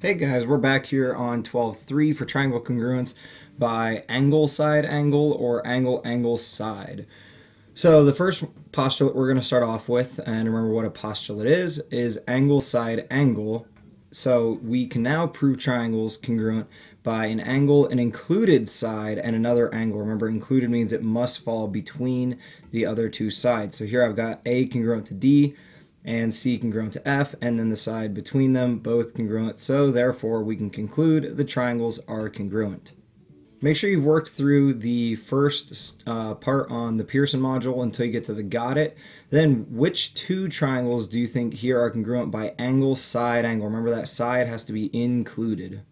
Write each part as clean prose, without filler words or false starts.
Hey guys, we're back here on 12.3 for triangle congruence by angle side angle or angle angle side. So the first postulate we're going to start off with, and remember what a postulate is angle side angle. So we can now prove triangles congruent by an angle, an included side, and another angle. Remember, included means it must fall between the other two sides. So here I've got A congruent to D, and C congruent to F, and then the side between them, both congruent, so therefore we can conclude the triangles are congruent. Make sure you've worked through the first part on the Pearson module until you get to the got it. Then which two triangles do you think here are congruent by angle, side, angle? Remember that side has to be included.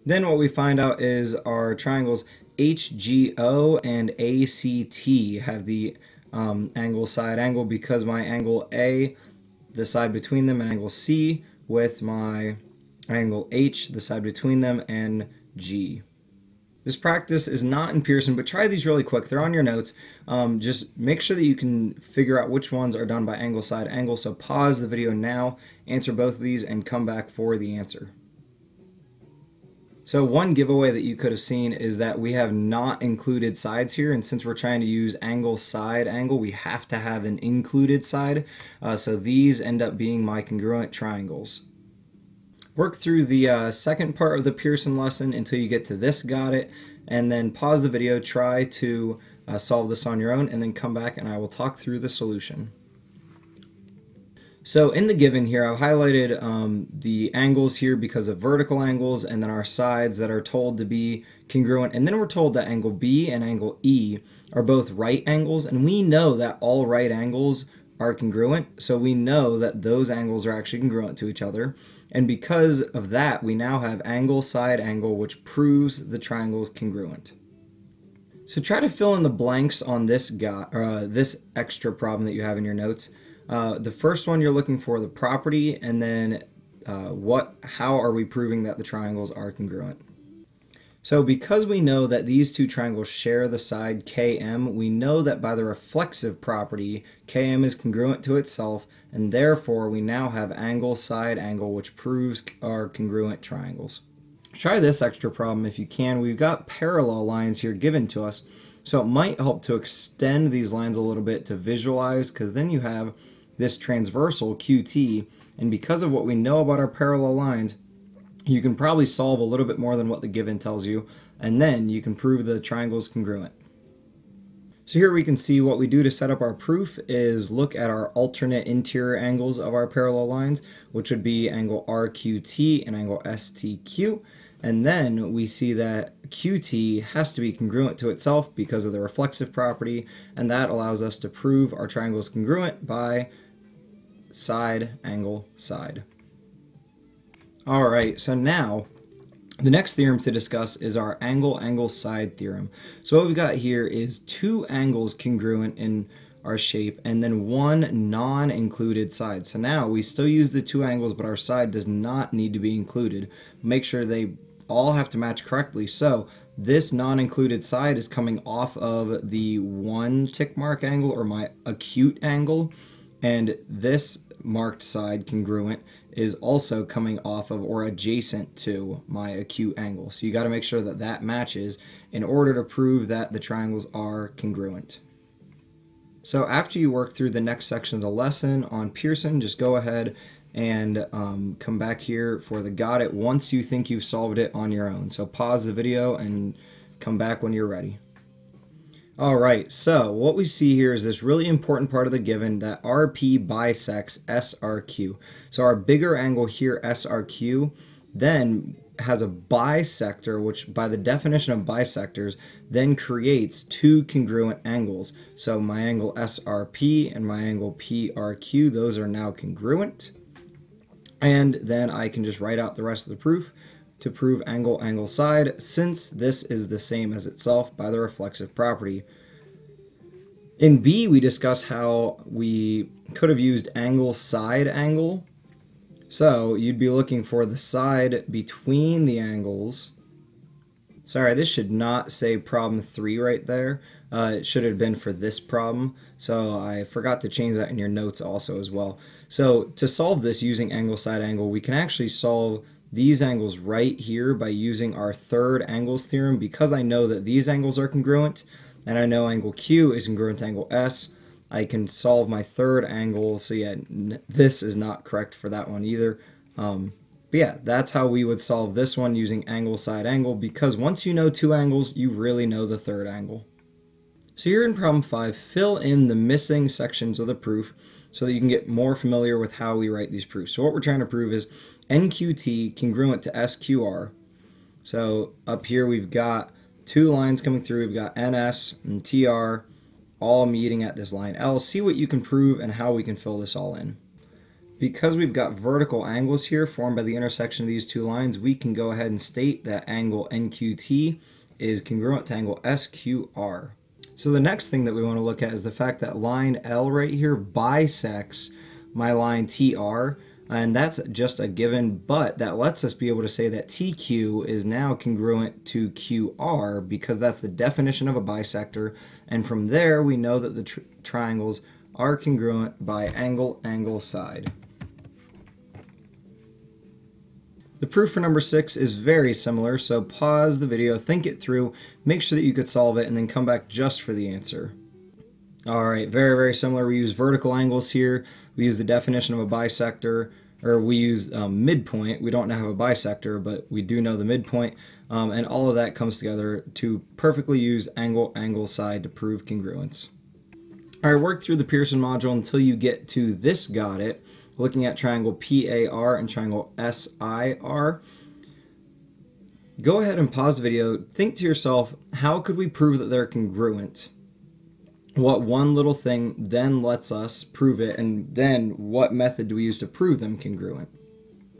Then what we find out is our triangles HGO and ACT have the angle, side, angle because my angle A, the side between them, and angle C with my angle H, the side between them, and G. This practice is not in Pearson, but try these really quick. They're on your notes. Just make sure that you can figure out which ones are done by angle, side, angle. So pause the video now, answer both of these, and come back for the answer. So one giveaway that you could have seen is that we have not included sides here, and since we're trying to use angle, side, angle, we have to have an included side. So these end up being my congruent triangles. Work through the second part of the Pearson lesson until you get to this got it, and then pause the video, try to solve this on your own, and then come back and I will talk through the solution. So in the given here, I've highlighted the angles here because of vertical angles, and then our sides that are told to be congruent. And then we're told that angle B and angle E are both right angles, and we know that all right angles are congruent, so we know that those angles are actually congruent to each other. And because of that, we now have angle, side, angle, which proves the triangle is congruent. So try to fill in the blanks on this this extra problem that you have in your notes. The first one, you're looking for the property, and then how are we proving that the triangles are congruent? So because we know that these two triangles share the side KM, we know that by the reflexive property, KM is congruent to itself, and therefore we now have angle, side, angle, which proves our congruent triangles. Try this extra problem if you can. We've got parallel lines here given to us, so it might help to extend these lines a little bit to visualize, because then you have this transversal QT, and because of what we know about our parallel lines, you can probably solve a little bit more than what the given tells you, and then you can prove the triangle is congruent. So here we can see what we do to set up our proof is look at our alternate interior angles of our parallel lines, which would be angle RQT and angle STQ, and then we see that QT has to be congruent to itself because of the reflexive property, and that allows us to prove our triangle is congruent by side, angle, side. Alright, so now the next theorem to discuss is our angle, angle, side theorem. So what we've got here is two angles congruent in our shape and then one non-included side. So now we still use the two angles, but our side does not need to be included. Make sure they all have to match correctly. So this non-included side is coming off of the one tick mark angle, or my acute angle, and this marked side congruent is also coming off of or adjacent to my acute angle. So you got to make sure that that matches in order to prove that the triangles are congruent. So after you work through the next section of the lesson on Pearson, just go ahead and come back here for the got it once you think you've solved it on your own. So pause the video and come back when you're ready. Alright, so what we see here is this really important part of the given that RP bisects SRQ. So our bigger angle here, SRQ, then has a bisector, which by the definition of bisectors, then creates two congruent angles. So my angle SRP and my angle PRQ, those are now congruent. And then I can just write out the rest of the proof to prove angle, angle, side, since this is the same as itself by the reflexive property. In B, we discuss how we could have used angle, side, angle. So you'd be looking for the side between the angles. Sorry, this should not say problem 3 right there. It should have been for this problem. So I forgot to change that in your notes also as well. So to solve this using angle, side, angle, we can actually solve these angles right here by using our third angles theorem. Because I know that these angles are congruent, and I know angle Q is congruent to angle S, I can solve my third angle. So yeah, this is not correct for that one either. But yeah, that's how we would solve this one using angle side angle, because once you know two angles, you really know the third angle. So here in problem 5, fill in the missing sections of the proof so that you can get more familiar with how we write these proofs. So what we're trying to prove is NQT congruent to SQR. So up here we've got two lines coming through. We've got NS and TR all meeting at this line L. See what you can prove and how we can fill this all in. Because we've got vertical angles here formed by the intersection of these two lines, we can go ahead and state that angle NQT is congruent to angle SQR. So the next thing that we want to look at is the fact that line L right here bisects my line TR, and that's just a given, but that lets us be able to say that TQ is now congruent to QR because that's the definition of a bisector, and from there we know that the triangles are congruent by angle, angle, side. The proof for number 6 is very similar, so pause the video, think it through, make sure that you could solve it, and then come back just for the answer. Alright, very, very similar. We use vertical angles here, we use the definition of a bisector, or we use midpoint. We don't have a bisector, but we do know the midpoint, and all of that comes together to perfectly use angle, angle, side to prove congruence. Alright, work through the Pearson module until you get to this got it, looking at triangle PAR and triangle SIR. Go ahead and pause the video, think to yourself, how could we prove that they're congruent? What one little thing then lets us prove it, and then what method do we use to prove them congruent?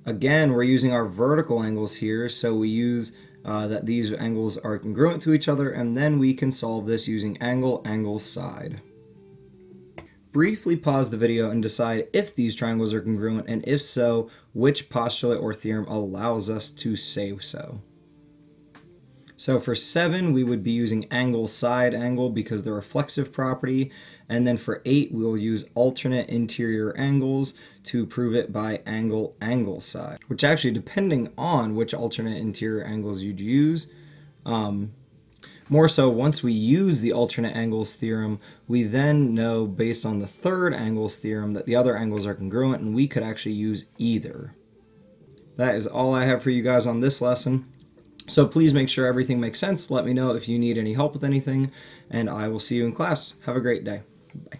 Again, we're using our vertical angles here, so we use that these angles are congruent to each other, and then we can solve this using angle, angle, side. Briefly pause the video and decide if these triangles are congruent, and if so, which postulate or theorem allows us to say so. So for 7, we would be using angle side angle because the reflexive property, and then for 8, we will use alternate interior angles to prove it by angle, angle, side, which actually, depending on which alternate interior angles you'd use, more so, once we use the alternate angles theorem, we then know based on the third angles theorem that the other angles are congruent, and we could actually use either. That is all I have for you guys on this lesson. So please make sure everything makes sense. Let me know if you need any help with anything, and I will see you in class. Have a great day. Bye.